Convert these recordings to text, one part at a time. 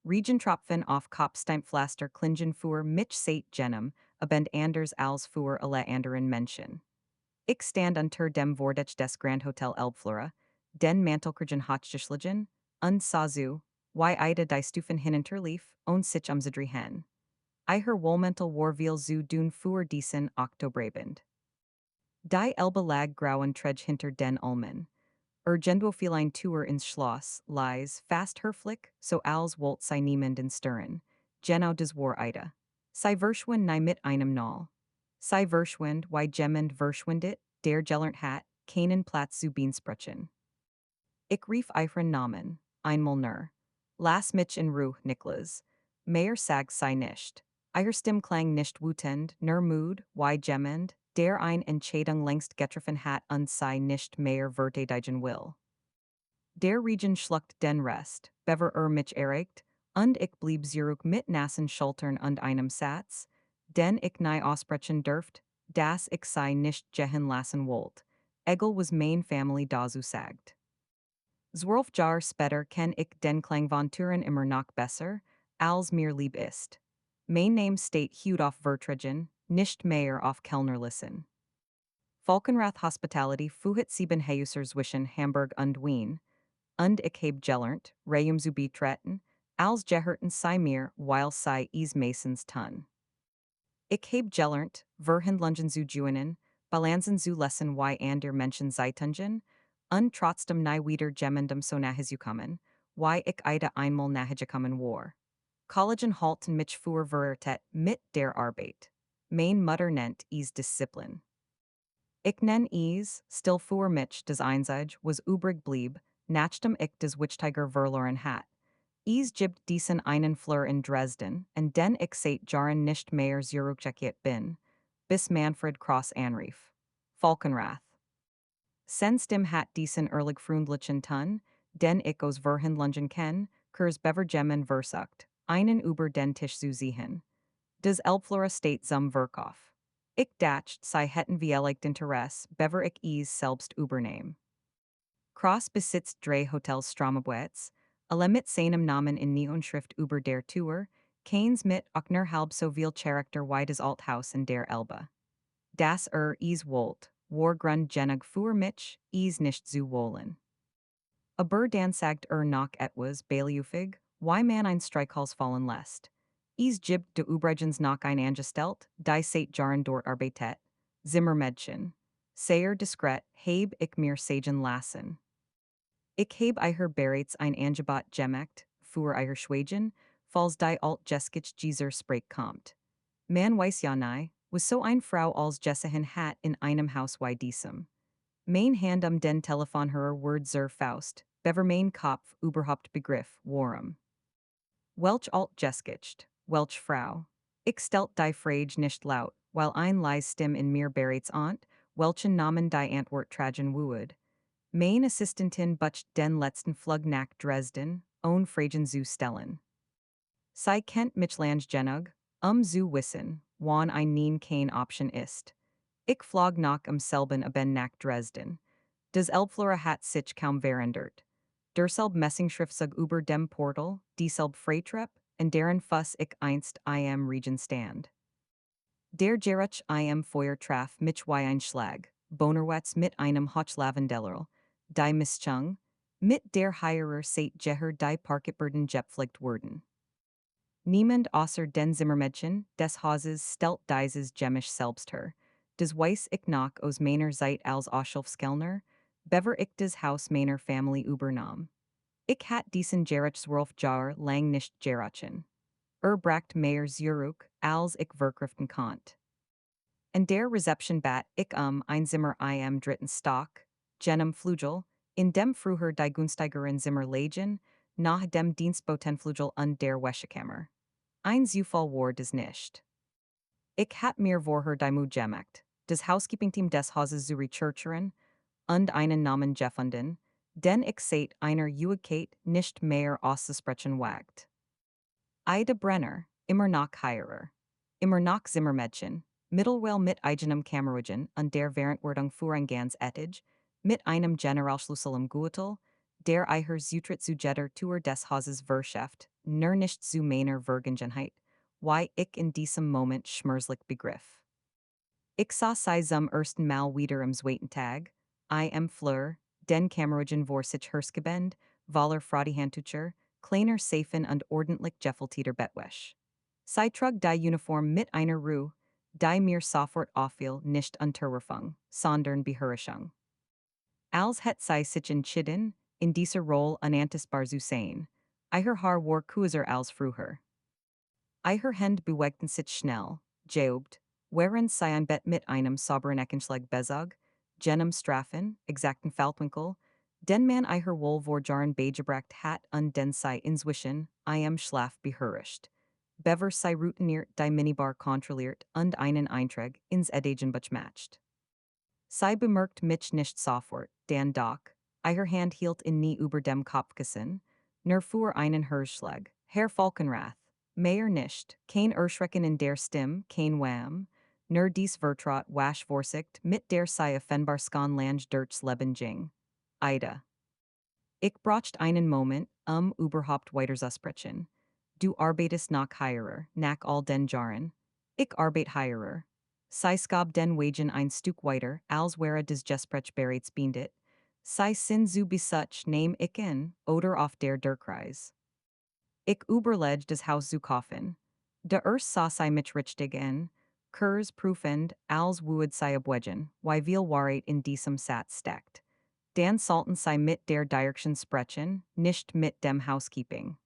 Regen tropfen auf Kopfsteinpflaster klingen für mich seit jenem, abend anders als für alle anderen Menschen. Ich stand unter dem Vordeck des Grand Hotel Elbflora, den Mantelkirchen Hochgeschlagen, und sah zu, wie Ida die Stufen hinunterlief, und sich umzudrehen. Hen. I her Wohlmantel war viel zu dun für diesen Oktoberabend. Die Elbe lag grauen Trej hinter den Ulmen. Urgendo feline Tour ins Schloss, lies, fast herflick, so als wollt sei niemand in Stirren. Genau des war Ida. Sei Verschwind nie mit einem Nall. Sei Verschwind, wie jemand verschwindet, der Gellernt hat, keinen Platz zu Beansprüchen. Ich rief Eifren Namen, Ein Millionär. Lass mich in Ruhe, Niklas. Mehr sag sei nicht. Eier Stimm klang nicht wütend, nur Mood, wie jemand, der ein Entscheidung längst getroffen hat und sei nicht mehr verteidigen will. Der Regen schluckt den Rest, bever mich erregt, und ich blieb zurück mit nassen Schultern und einem Satz, den ich nie aussprechen dürft, dass ich sei nicht gehen lassen wollt. Egel was mein Family dazu sagt. 12 Jahre später kenn ich den Klang von Turen immer noch besser, als mir lieb ist. Mein Name steht Hut auf Vertragen, nicht mehr auf Kellnerlissen. Falkenrath Hospitality fuhit sieben Heuser zwischen Hamburg und Wien, und ich heb gelernt, Reum zu betreten, als geherten sei mir, weil sei is Masons tun. Ich heb gelernt, verhandlungen zu juinen, balanzen zu lassen wie ander Menschen Zeitungen, und trotzdem nie wieder jemandem so nahe zu kommen, wie ich Ida einmal nahe gekommen war. Kollegen halten mich für vertet mit der Arbeit. Mein Mutter nennt is Disziplin. Ich nenn is, still für mich des Einsage, was übrig blieb, nachdem ich des Wichtiger verloren hat. Is gibt diesen einen Fleur in Dresden, und den ich seit Jahren nicht mehr zurückgekehrt bin, bis Manfred Cross anrief. Falkenrath. Senstim hat diesen ehrlich freundlichen Ton, den ich aus Verhandlungen kenn, kurs bevergemmen versucht, einen über den Tisch zu ziehen. Des Elbflora steht zum Verkauf. Ich dacht, sei hätten vielleicht Interesse, bever ich is selbst übernehmen. Cross besitzt drei Hotels Stromabwets, alle mit seinem Namen in Neonschrift über der Tour, keins mit auch halb so viel Charakter wie das Althaus in der Elbe. Das is wollt, war grund genug für mich, is nicht zu wollen. Aber dan sagt noch etwas beiliufig, wie man ein Streichholz fallen lässt. Is gibt de Ubregens noch ein angestellt, die seit Jahren dort arbeitet, Zimmermädchen. Sehr diskret, heb ich mir sagen lassen. Ich heb eiher bereits ein Angebot gemacht, für eiher Schweden, falls die alt Jeskich dieser Sprech kommt. Man weiß ja nie, was so ein Frau als Jessahin hat in einem Haus wie diesem. Mein Hand den Telefonhörer Word zur Faust, bever mein Kopf überhaupt Begriff, warum. Welch alt Jeskicht, welch Frau. Ich stellt die Frage nicht laut, weil ein leis Stimm in mir bereits welchen Namen die Antwort tragen would. Mein Assistentin butcht den letzten Flug nach Dresden, ohne Fragen zu stellen. Sei kennt mich lang genug, zu wissen, wann ein Nien kein Option ist. Ich flog nach selben Abend nach Dresden. Des Elbflora hat sich kaum verändert. Derselb Messingschriftzug über dem Portal, dieselb Freitrep, und deren Fuss ich einst im Regen stand. Der Geruch im Feuer traf mich wie ein Schlag, Bonerwetz mit einem Hochlavendellel, die Mischung, mit der Heirer seit Jeher die Parketburden gepflegt wurden. Niemand außer den Zimmermädchen des Hauses stellt dieses Gemisch selbst her, des weiß ich noch aus meiner Zeit als Aushilfskellner, bever ich des Haus meiner Family übernahm. Ich hat diesen Geruch 12 Jahre lang nicht gerochen. Bracht mehr zurück, als ich verkriften konnt. In der Reception bat ich ein Zimmer im dritten Stock, jenem Flügel, in dem früher die günstigeren Zimmer lagen, nach dem Dienstbotenflügel und der Wäschekammer. Ein Zufall war des nicht. Ich hat mir vorher die Mühe gemacht, das Housekeeping-Team des Hauses zu recherchieren und einen Namen gefunden, den ich seit einer Ewigkeit nicht mehr auszusprechen wagt. Ida Brenner, immer noch Heirer. Immer noch Zimmermädchen, Mittelwell mit eigenem Kameragen und der Währendwerdung Führungans etig, mit einem Generalschlüssel im Gürtel, der eiher Zutritt zu jeder Tour des Hauses verschafft, nur nicht zu meiner Vergangenheit, why ich in diesem Moment schmerzlich begriff. Ich sah sei zum ersten Mal wieder am zweiten Tag, I am Fleur, den Kameraden vor sich Herskebend, Valer Fraudihandtucher, kleiner Safen und ordentlich Geffeltiter Bettwäsch. Sei trug die Uniform mit einer Ruhe, die mir sofort auffiel, nicht unterwerfung, sondern Beherrschung. Als het sei sich entschieden, in dieser Rolle unantastbar zu sein. Eiher Haar war kuiser als früher. Eiher Hände bewegten sich schnell, geübt, während sie ein Bett mit einem sauberen Eckenschlag bezog, jenem Strafen, exakten Faltwinkel, den man eiher wohl vor Jahren beigebracht hat und den sei inzwischen, einem Schlaf beherrscht. Bever sei routiniert die Minibar kontrolliert und einen Eintrag ins Edagenbuch matcht. Sei bemerkt mich nicht sofort, dan doch, eier Hand hielt in nie über dem Kopfkissen, nur für einen Herzschlag, Herr Falkenrath, mehr nicht, kein Erschrecken in der Stimme, kein Wham, nur dies Vertraut wasch Vorsicht mit der sei offenbar skan lang durchs Leben ging. Ida. Ich braucht einen Moment, überhaupt weiter zu sprechen. Du arbeitest nach Heirer, nach all den Jahren. Ich arbeit Heirer. Sei skab den Wagen ein Stück weiter, als wäre des Gespräch bereits beendet. Sei sin zu besuch nehm ich in, oder auf der Durchreise. Ich überleg des Haus zu kaufen. De erst sah sei mich richtig in, Kurs prüfend, als would sei abwegen, wie viel Wahrheit in diesem Satz steckt. Dan sollten sei mit der Direction sprechen, nicht mit dem Housekeeping.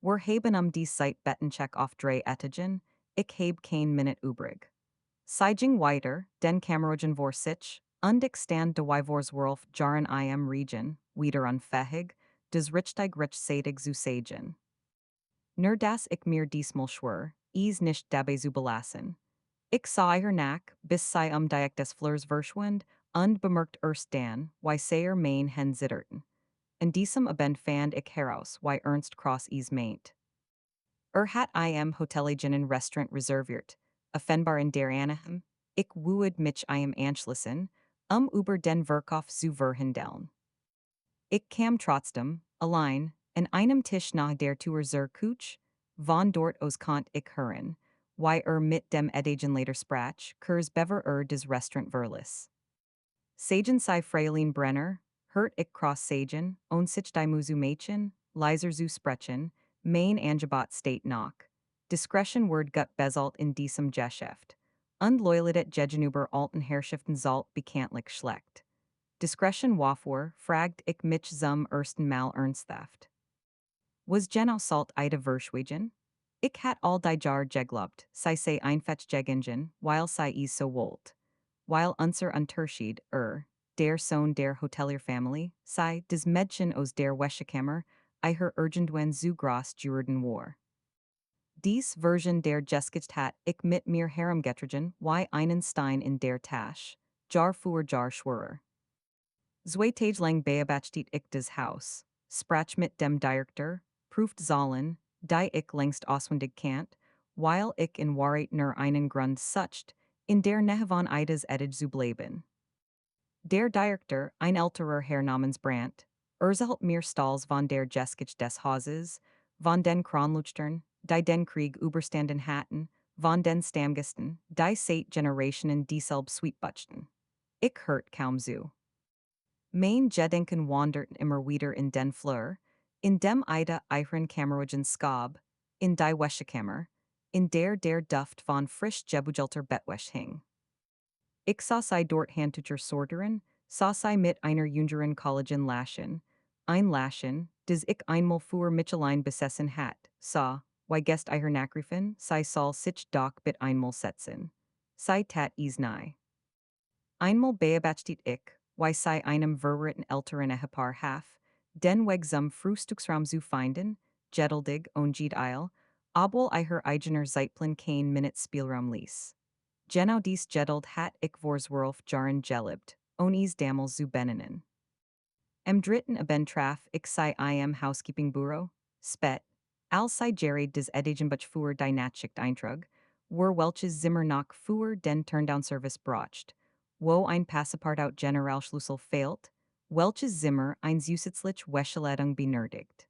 Wir haben die Zeit Bettencheck auf drei Etagen, ich heb kein Minute übrig. Seijing weiter, den Kameraden vor sich, und ich stand de Wivors Wolf Jahren im Regen, wieder unfähig, des richtig rechtzeitig zu sagen. Nur das ich mir diesmal schwör, nicht dabei zu belassen. Ich sah ihr nach, bis sei Dieck des Fleurs verschwand, und bemerkt erst dann, wie sehr mein hen zitterten. In diesem Abend fand ich heraus, wie ernst Cross meint. Hat Hotelagenen Restaurant reserviert, offenbar in der Anaheim, ich would mich anschließen, über den Verkauf zu verhandeln. Ich kam trotzdem, allein, an einem Tisch nach der Tour zur Couch, von dort aus konnte ich hören, wie mit dem Edagen later sprach, Kurs bever des Restaurant verlis. Sagen sei Freiling Brenner, hört ich cross Sagen, und sich die Musu Mädchen, leiser zu sprechen, mein Angebot steht noch. Discretion word gut besalt in diesem Geschäft. Und Loyalität gegenüber alten Herrschaften sollt bekanntlich schlecht. Discretion wofür, fragt ich mich zum ersten Mal ernsthaft. Was genau sollt Ida verschweigen? Ich hat all die Jar geglobt, sei einfach gegingen, weil sei so wollt. Weil unser Unterschied, der Sohn der Hotelierfamilie, sei des Mädchen aus der Wäschekammer, eiher irgendwann zu groß geworden war. Dies Version der Geschichte hat ich mit mir herumgetragen, wie einen Stein in der Tasche, Jar für Jar schwörer. Zwei Tage lang beobachtet ich das Haus, sprach mit dem Direktor, prüft Zahlen, die ich längst auswendig kannt, weil ich in Wahrheit nur einen Grund sucht, in der Nähe von Idas Etage zu bleiben. Der Direktor, ein älterer Herr namens Brandt, erzählt mir stals von der Geschichte des Hauses, von den Kronleuchtern, die den Krieg überstanden hatten, von den Stammgästen, die seit Generationen dieselbe Sweetbuchten. Ich hört kaum zu. Mein Gedenken wandert immer wieder in den Flur, in dem Ida ihren Kameraden Skab, in die Wäschekammer, in der Duft von frisch gebugelter Bettwäsche hing. Ich sah sei dort Handtücher sortieren, sah sei mit einer jüngeren Kollegin laschen, ein Laschen, des ich einmal für Michelin besessen hat, sah, wie Gest eiher nachriefen, sei soll sich doch bit einmal setzen. Sei tat nei. Einmal beobachtet ich, wie sei einem verwirrten älteren Ehepaar half, den Weg zum Frühstücksraum zu finden, geduldig und eil, obwohl eiher eigener Zeitplan kein Minute Spielraum ließ. Genau dies geduld hat ich vors Wolf Jahren gelebt, onis damals zu benennen. Am dritten Abend traf ich sei Housekeeping Bureau, spät, als sei Jerry des Edagenbuch für die Nachtschicht eintrug, war welches Zimmer nach für den Turndown-Service bracht, wo ein Passaportout Generalschlüssel fehlt, welches Zimmer ein zusätzlich Wäscheladung benötigt.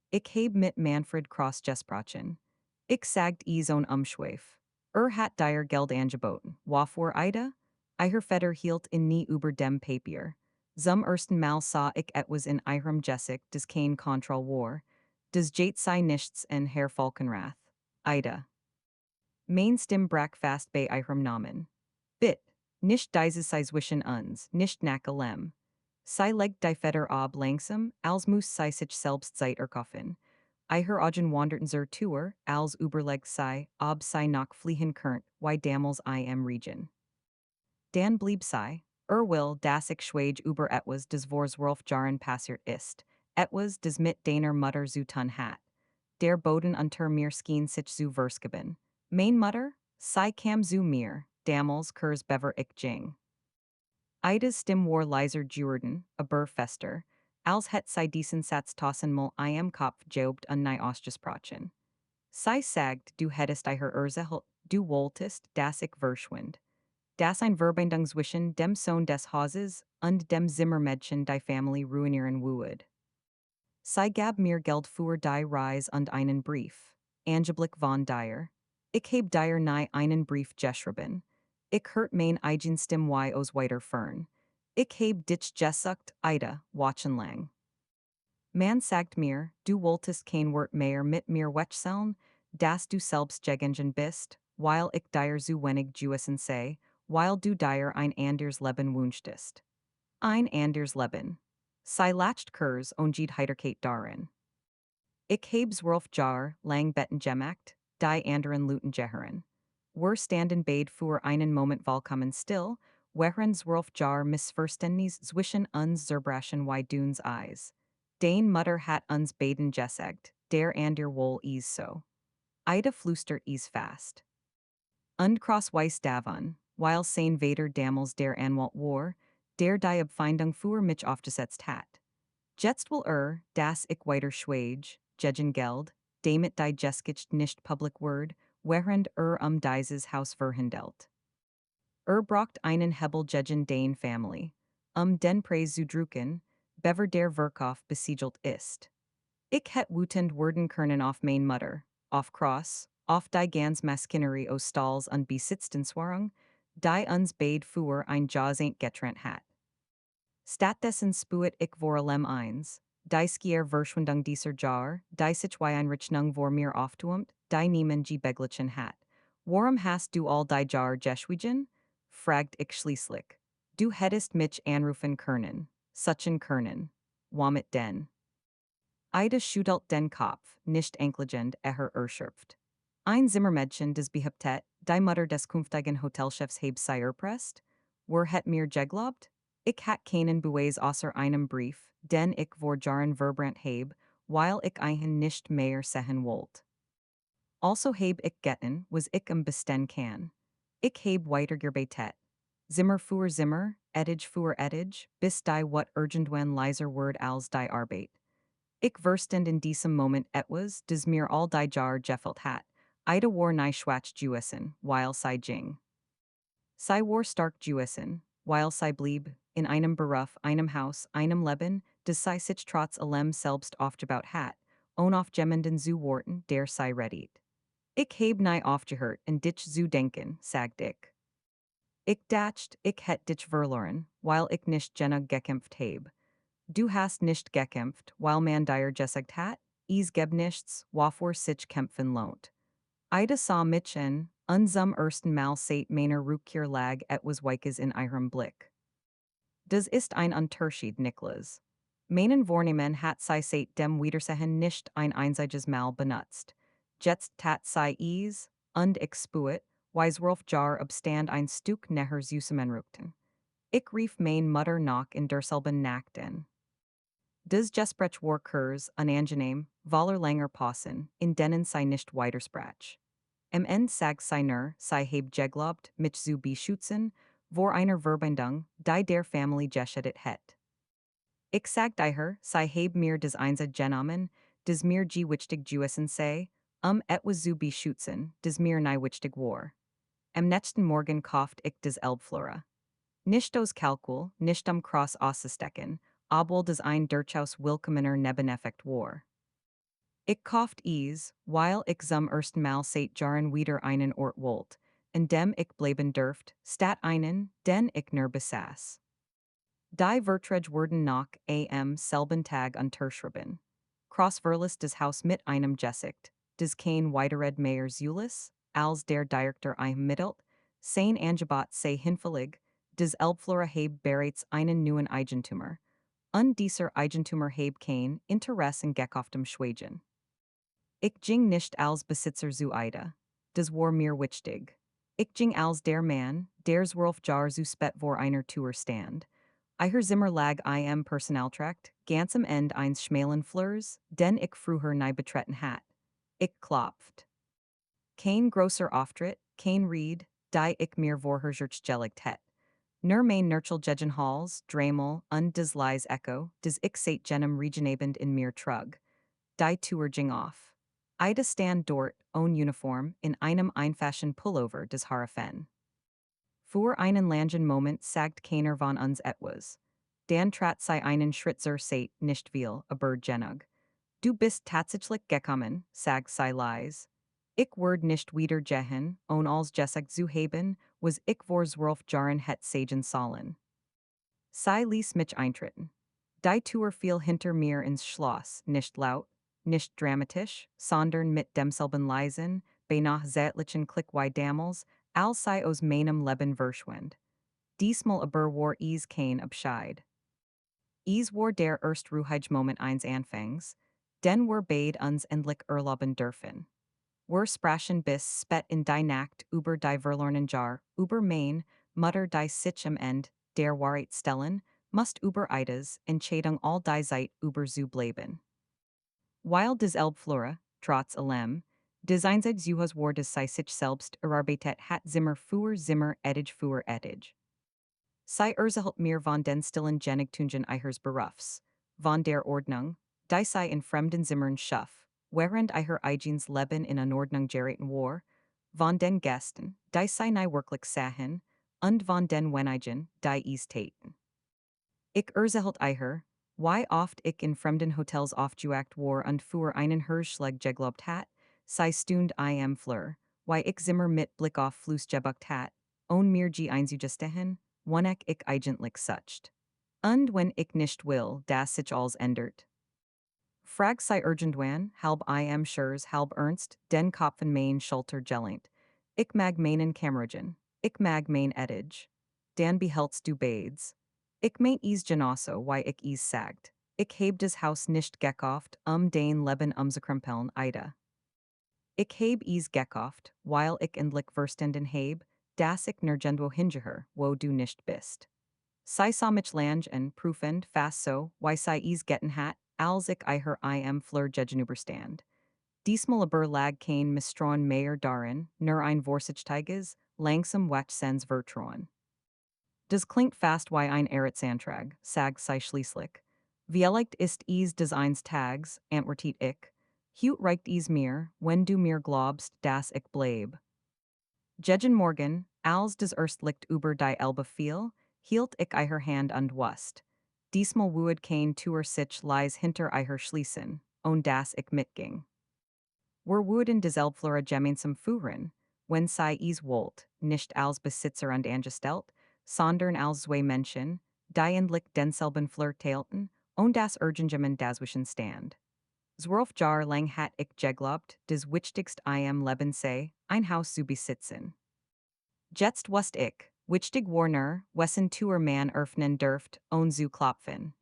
Ich heb mit Manfred Cross gesprochen. Ich sagt own Umschweif. Hat dir Geld angeboten. Wofür Ida? Eiher Vetter hielt in nie über dem Papier. Zum ersten Mal sah ich etwas in ihrem Jessic des kein Kontroll war. Des Jate sei nichts en Herr Falkenrath. Ida. Main stim brack fast bei ihrem Namen. Bit. Nicht dieses sei zwischen uns, nicht nach allem. Sei leg die Vetter ob langsam, als muss sei sich selbst Zeit erkaufen. Eiher Augen wanderten zur Tour, als überleg sei, ob sei nach fliehen könnt, wie damals im Regen. Dan blieb sei, will, das ich schwage über etwas des vors Wolf Jahren passiert ist, etwas des mit deiner Mutter zu tun hat. Der Boden unter mir schien sich zu verskeben. Mein Mutter, sei kam zu mir, damals kurs bever ich jing. Ida's stim war leiser Jordan, aber fester, als het sei diesen Satz tossen mal im Kopf jobt an nei ausgesprochen. Sei sagt, du hättest eiher Ursache, du wolltest, dass ich verschwind. Das ein Verbindung zwischen dem Sohn des Hauses und dem Zimmermädchen die Family ruinieren würde. Sei gab mir Geld für die Reise und einen Brief. Angeblich von dir. Ich heb dir nie einen Brief geschrieben. Ich hört mein eigen Stimm wie aus weiter fern. Ich heb dich gesucht, Ida, wochenlang. Man sagt mir, du wolltest kein Wort mehr mit mir wechseln, dass du selbst gegangen bist, weil ich dir zu wenig Juessen sei, weil du dir ein anders Leben wünschtest. Ein anders Leben. Sei lacht kurs ongeed heiterkeit darin. Ich heb zwölf Jahr lang betten gemacht, die anderen Luten gehören. Wir standen beid für einen Moment vollkommen still, während zwölf Jahr Missverständnis zwischen uns zerbrachen wie Dunes Eis. Dein Mutter hat uns beiden gesagt, der ander wohl is so. Ida flüstert is fast. Und cross weiß davon, weil sein Vater damals der Anwalt war, der die Abfindung für mich aufgesetzt hat. Jetzt will das ich weiter schwage, gegen Geld, damit die Geskich nicht public word, während dieses Haus verhandelt. Braucht einen Hebel gegen den Family, den Preis zu drucken, bever der Verkauf besiegelt ist. Ich het wütend werden können auf mein Mutter, auf Cross, auf die ganz Maschinerie aus Stalls und Besitztenswarung, die uns beid für ein Jahrzehnt getrennt hat. Stattdessen spuet ich vor allem eins, die skier Verschwendung dieser Jahr, die sich wie ein Rechnung vor mir auftumt, die niemand gebeglichen hat. Warum hast du all die Jahr geschwiegen? Fragt ich schließlich. Du hättest mich anrufen können, suchen können. Womit denn? Ida schüttelt den Kopf, nicht enklagend erschöpft. Ein Zimmermädchen des behauptet, die Mutter des künftigen Hotelchefs heb sei erpresst? Het mir geglobt? Ich hat keinen Beweis außer einem Brief, den ich vor Jahren verbrannt heb, weil ich einen nicht mehr sehen wollt. Also heb ich getten, was ich besten kann. Ich heb weiter gebetet. Zimmer für Zimmer, Etage für Etage, bis die wat irgendwann leiser word als die Arbeit. Ich verstand in diesem Moment etwas, des mir all die Jahr gefällt hat. Ida war nie schwach Juessen, weil sie ging. Sie war stark Juessen, weil sie blieb, in einem Beruf, einem Haus, einem Leben, des sie sich trotz allem selbst aufgebaut hat, auf jemanden zu warten, der sie rettet. Ich heb nie aufgehört, in dich zu denken, sagt ich. Ich dacht, ich het dich verloren, weil ich nicht genug gekämpft heb. Du hast nicht gekämpft, weil man dir gesagt hat, es geb nichts, wofür sich kämpfen lohnt. Ida sah mich an, zum ersten Mal seit meiner Rückkehr lag etwas Weiches in ihrem Blick. Das ist ein Unterschied, Niklas. Meinen Vornehmen hat sie seit dem Wiedersehen nicht ein einziges Mal benutzt. Jetzt tat sie es, und ich spuet, Weiswolf Jar abstand ein Stück näher zusammenrückten. Ich rief mein Mutter nach in derselben Nacht an. Des Gesprech war Kurs, unangenehm, voller langer Pausen, in denen sie nicht weitersprach. Am Ende sag sie nur, sie heb geglobt, mich zu beschützen, vor einer Verbindung, die der Family geschädigt het. Ich sagte ihr, sie heb mir des einzige genommen, des mir wichtig Juessen sei, etwas zu beschützen, des mir nie wichtig war. Am nächsten Morgen kauft ich des Elbflora. Nicht aus Kalkul, nicht Cross auszustecken, obwohl des ein durchaus willkommener Nebeneffekt war. Ich kauft ease, weil ich zum ersten Mal seit Jahren wieder einen Ort wollt, in dem ich bleiben dürft, statt einen, den ich nur besaß. Die Verträge wurden nach selben Tag unterschrieben. Crossverlis des Haus mit einem Gesicht, des kein weitered Meyers Zulis, als der Director mittelt, sein Angebot sei hinfällig, des Elbflora heb bereits einen neuen Eigentumer. Und dieser Eigentumer heb kein Interesse auf dem Schweigen. Ich ging nicht als Besitzer zu Ida. Das war mir wichtig. Ich ging als der Mann, der zwölf Jahre zu spät vor einer Tour stand. Iher Zimmer lag Personaltrakt, ganz am End eins schmalen Flurs, den ich früher nie betreten hat. Ich klopft. Kein grosser Auftritt, kein Ried, die ich mir vorhergestellt het. Nur mein Nurchel Jegen Halls, Dramel, und des Leis Echo, des ich seit jenem Regionabend in mir trug. Die Tour ging auf. Ida stand dort, own Uniform, in einem einfachen Pullover des Harafen. Für einen langen Moment sagt keiner von uns etwas. Dan trat sei einen Schritt zur Seite, nicht viel, aber genug. Du bist tatsächlich gekommen, sagt sei leise. Ich word nicht wieder gehen, als gesagt zu haben, was ich vor 12 Jahren het sagen sollen. Sei ließ mich eintreten. Die Tour fiel hinter mir ins Schloss, nicht laut, nicht dramatisch, sondern mit demselben leisen, beinahe zärtlichen Klick wie damals, als sei aus meinem Leben verschwind. Diesmal aber war kein Abscheid. War der erst ruhige Moment eines Anfangs, den wir beid uns endlich erlauben dürfen. Wir sprachen bis spät in die Nacht über die verlorenen Jahr, über mein, Mutter die sich am Ende, der Wahrheit stellen, must über Idas Entscheidung all die Zeit über zu bleiben. Weil des Elbflora, trotz allem, des einzig Zuhas war des sich selbst erarbeitet hat Zimmer für Etage. Sei erzählt mir von den stillen Genigtungen eihers Berufs, von der Ordnung, die sei in fremden Zimmern schaff, während eiher eigenes Leben in Anordnung geraten war, von den Gästen, die sei nie wirklich sahen, und von den Wenigen, die täten. Ich erzählt eiher, wie oft ich in fremden Hotels aufgewacht war und für einen Hirschschlag geglobt hat, sei stund Fleur, wie ich Zimmer mit Blick auf Fluss gebucht hat, ohne mir einzugestehen, wanneer ich eigentlich sucht. Und wenn ich nicht will, dass sich alles ändert. Frag sei irgendwann, halb schurs, halb ernst, den Kopfen mein Schulter gelehnt. Ich mag meinen Kameraden. Ich mag mein Etage. Dan beheltst du beides. Ich mein genauso, wie ich sagt. Ich heb das Haus nicht gekauft, den Leben zu krempeln, Ida. Ich heb gekauft, weil ich endlich verstanden heb, dass ich nirgendwo hingeher, wo du nicht bist. Sei sa mich lang en proefend fast so, wie sei getten hat, als ich eiher Fleur gegenüberstand. Diesmal aber lag kein Misstrauen mehr darin, nur ein vorsichtiges, langsam Wachsens Vertrauen. Das klingt fast wie ein Erzantrag, sag sei schließlich. Vielleicht ist des eins Tags, antwortet ich. Hut reicht mir, wenn du mir glaubst, dass ich bleib. Gegen Morgen, als des Erstlicht über die Elbe fiel, hielt ich eiher Hand und wust. Diesmal would kein Tour sich leis hinter eiher schließen, und das ich mitging. Wir wurden des Elbflora gemeinsam führen, wenn sei wollt, nicht als Besitzer und Angestellt, sondern als zwei Menschen, die endlich denselben Fleur teilten, und das irgendjemand dazwischen stand. 12 Jahre lang hat ich geglaubt, des wichtigst Leben sei, ein Haus zu besitzen. Jetzt wust ich, wichtig war nur, wessen Tour man öffnen dürft, und zu klopfen.